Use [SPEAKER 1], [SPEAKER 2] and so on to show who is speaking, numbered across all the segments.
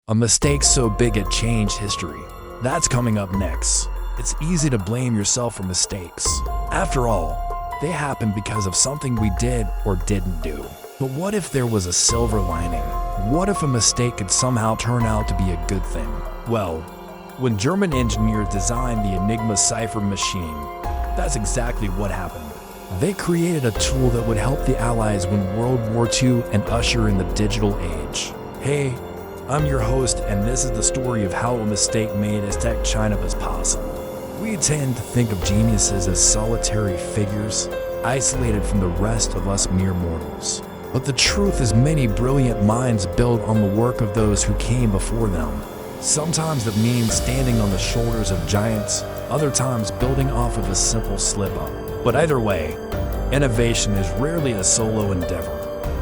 [SPEAKER 1] A mistake so big it changed history. That's coming up next. It's easy to blame yourself for mistakes. After all, they happen because of something we did or didn't do. But what if there was a silver lining? What if a mistake could somehow turn out to be a good thing? Well, when German engineers designed the Enigma cipher machine, that's exactly what happened. They created a tool that would help the Allies win World War II and usher in the digital age. Hey, I'm your host, and this is the story of how a mistake made Aztec Chinampas possible. We tend to think of geniuses as solitary figures, isolated from the rest of us mere mortals. But the truth is many brilliant minds build on the work of those who came before them. Sometimes that means standing on the shoulders of giants, other times building off of a simple slip-up. But either way, innovation is rarely a solo endeavor.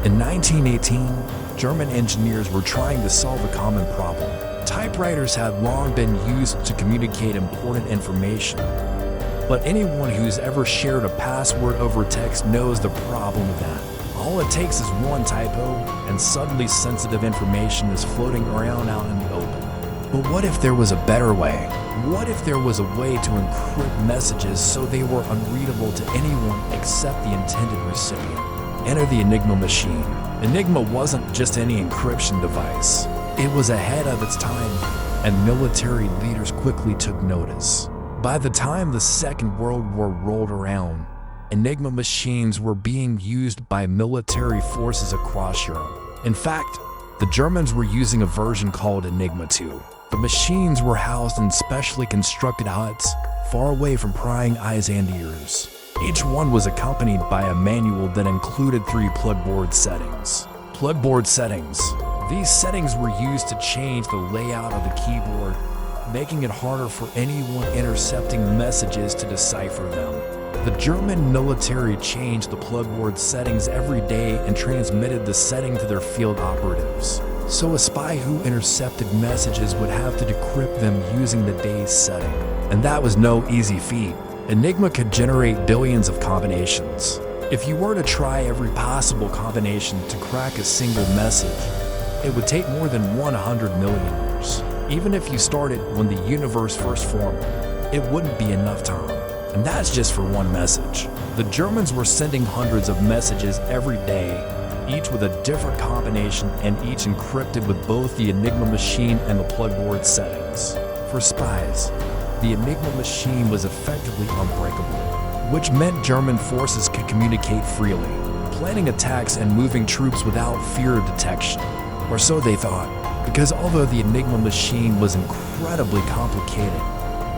[SPEAKER 1] In 1918, German engineers were trying to solve a common problem. Typewriters had long been used to communicate important information. But anyone who's ever shared a password over text knows the problem with that. All it takes is one typo, and suddenly sensitive information is floating around out in the open. But what if there was a better way? What if there was a way to encrypt messages so they were unreadable to anyone except the intended recipient? Enter the Enigma machine. Enigma wasn't just any encryption device. It was ahead of its time, and military leaders quickly took notice. By the time the Second World War rolled around, Enigma machines were being used by military forces across Europe. In fact, the Germans were using a version called Enigma 2. The machines were housed in specially constructed huts, far away from prying eyes and ears. Each one was accompanied by a manual that included 3 plugboard settings. Plugboard settings. These settings were used to change the layout of the keyboard, making it harder for anyone intercepting messages to decipher them. The German military changed the plugboard settings every day and transmitted the setting to their field operatives. So a spy who intercepted messages would have to decrypt them using the day's setting. And that was no easy feat. Enigma could generate billions of combinations. If you were to try every possible combination to crack a single message, it would take more than 100 million years. Even if you started when the universe first formed, it wouldn't be enough time. And that's just for one message. The Germans were sending hundreds of messages every day, each with a different combination and each encrypted with both the Enigma machine and the plugboard settings. For spies, the Enigma machine was effectively unbreakable, which meant German forces could communicate freely, planning attacks and moving troops without fear of detection. Or so they thought, because although the Enigma machine was incredibly complicated,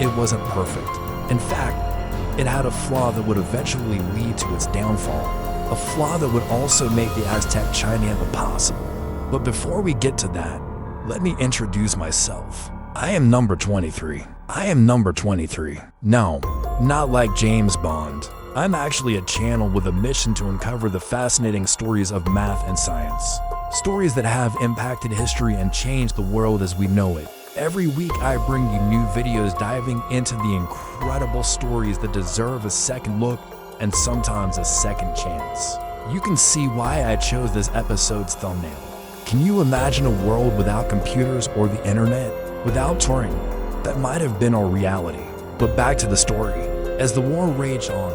[SPEAKER 1] it wasn't perfect. In fact, it had a flaw that would eventually lead to its downfall, a flaw that would also make the Aztec Chinampa possible. But before we get to that, let me introduce myself. I am number 23. I am number 23. No, not like James Bond. I'm actually a channel with a mission to uncover the fascinating stories of math and science. Stories that have impacted history and changed the world as we know it. Every week I bring you new videos diving into the incredible stories that deserve a second look and sometimes a second chance. You can see why I chose this episode's thumbnail. Can you imagine a world without computers or the internet? Without Turing? That might have been our reality. But back to the story. As the war raged on,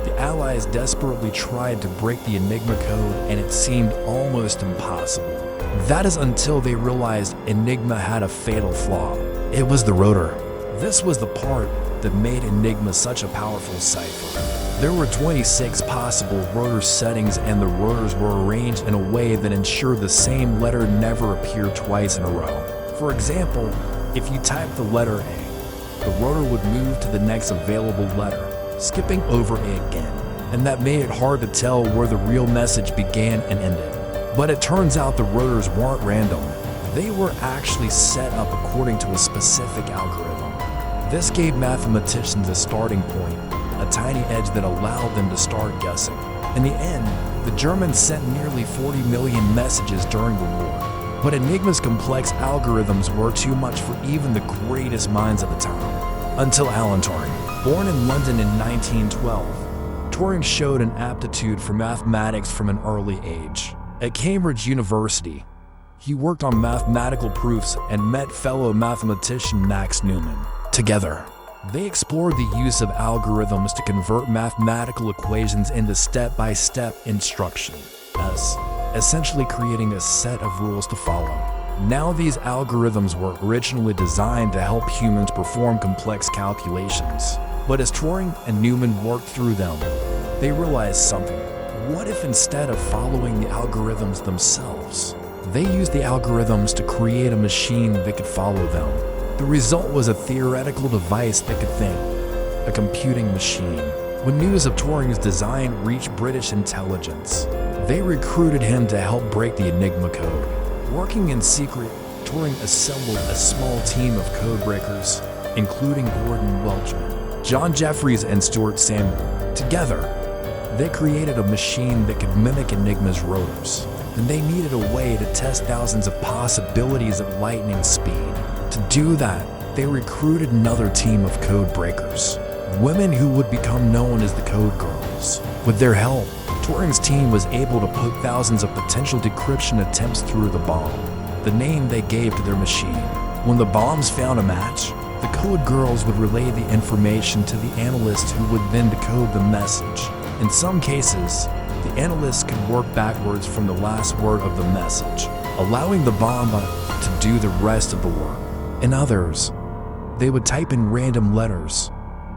[SPEAKER 1] the Allies desperately tried to break the Enigma code, and it seemed almost impossible. That is until they realized Enigma had a fatal flaw. It was the rotor. This was the part that made Enigma such a powerful cipher. There were 26 possible rotor settings, and the rotors were arranged in a way that ensured the same letter never appeared twice in a row. For example, if you type the letter A, the rotor would move to the next available letter, skipping over A again, and that made it hard to tell where the real message began and ended. But it turns out the rotors weren't random. They were actually set up according to a specific algorithm. This gave mathematicians a starting point, a tiny edge that allowed them to start guessing. In the end, the Germans sent nearly 40 million messages during the war. But Enigma's complex algorithms were too much for even the greatest minds of the time. Until Alan Turing. Born in London in 1912, Turing showed an aptitude for mathematics from an early age. At Cambridge University, he worked on mathematical proofs and met fellow mathematician Max Newman. Together, they explored the use of algorithms to convert mathematical equations into step-by-step instruction, essentially creating a set of rules to follow. Now these algorithms were originally designed to help humans perform complex calculations. But as Turing and Newman worked through them, they realized something. What if instead of following the algorithms themselves, they used the algorithms to create a machine that could follow them? The result was a theoretical device that could think, a computing machine. When news of Turing's design reached British intelligence, they recruited him to help break the Enigma code. Working in secret, Turing assembled a small team of code breakers, including Gordon Welchman, John Jeffries, and Stuart Samuel. Together, they created a machine that could mimic Enigma's rotors, and they needed a way to test thousands of possibilities at lightning speed. To do that, they recruited another team of code breakers, women who would become known as the Code Girls. With their help, Turing's team was able to put thousands of potential decryption attempts through the bomb, the name they gave to their machine. When the bombs found a match, the Code Girls would relay the information to the analyst who would then decode the message. In some cases, the analysts could work backwards from the last word of the message, allowing the bomb to do the rest of the work. In others, they would type in random letters,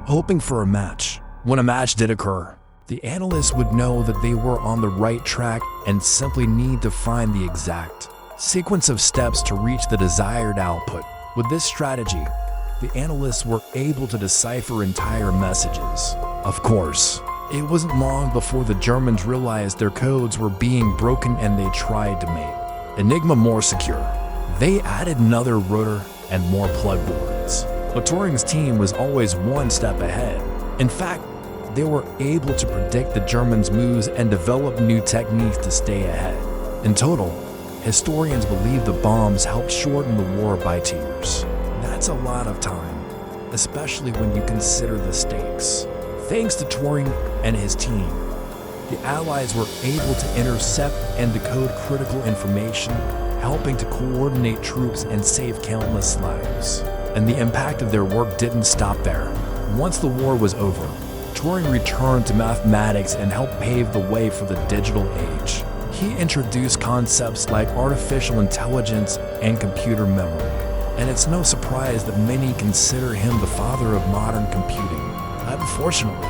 [SPEAKER 1] hoping for a match. When a match did occur, the analysts would know that they were on the right track and simply need to find the exact sequence of steps to reach the desired output. With this strategy, the analysts were able to decipher entire messages. Of course, it wasn't long before the Germans realized their codes were being broken and they tried to make Enigma more secure. They added another rotor and more plug boards. But Turing's team was always one step ahead. In fact, they were able to predict the Germans' moves and develop new techniques to stay ahead. In total, historians believe the bombs helped shorten the war by 2 years. That's a lot of time, especially when you consider the stakes. Thanks to Turing and his team, the Allies were able to intercept and decode critical information, helping to coordinate troops and save countless lives. And the impact of their work didn't stop there. Once the war was over, Turing returned to mathematics and helped pave the way for the digital age. He introduced concepts like artificial intelligence and computer memory. And it's no surprise that many consider him the father of modern computing. Unfortunately,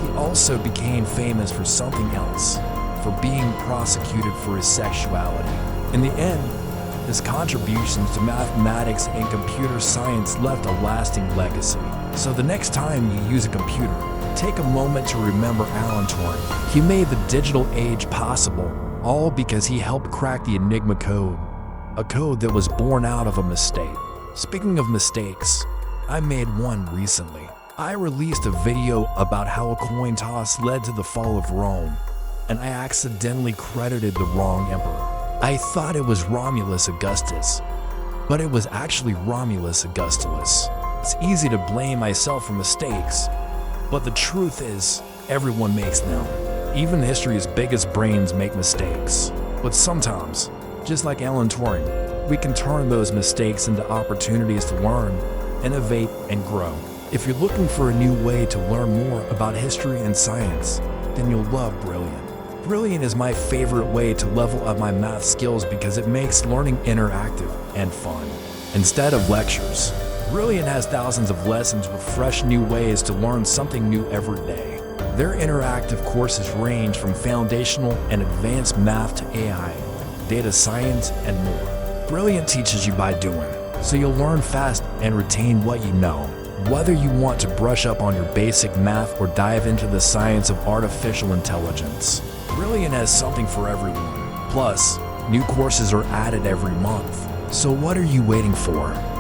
[SPEAKER 1] he also became famous for something else, for being prosecuted for his sexuality. In the end, his contributions to mathematics and computer science left a lasting legacy. So the next time you use a computer, take a moment to remember Alan Turing. He made the digital age possible, all because he helped crack the Enigma code, a code that was born out of a mistake. Speaking of mistakes, I made one recently. I released a video about how a coin toss led to the fall of Rome, and I accidentally credited the wrong emperor. I thought it was Romulus Augustus, but it was actually Romulus Augustulus. It's easy to blame myself for mistakes, but the truth is, everyone makes them. Even history's biggest brains make mistakes. But sometimes, just like Alan Turing, we can turn those mistakes into opportunities to learn, innovate, and grow. If you're looking for a new way to learn more about history and science, then you'll love Brilliant. Brilliant is my favorite way to level up my math skills because it makes learning interactive and fun. Instead of lectures, Brilliant has thousands of lessons with fresh new ways to learn something new every day. Their interactive courses range from foundational and advanced math to AI, data science, and more. Brilliant teaches you by doing, so you'll learn fast and retain what you know. Whether you want to brush up on your basic math or dive into the science of artificial intelligence, Brilliant has something for everyone. Plus, new courses are added every month. So what are you waiting for?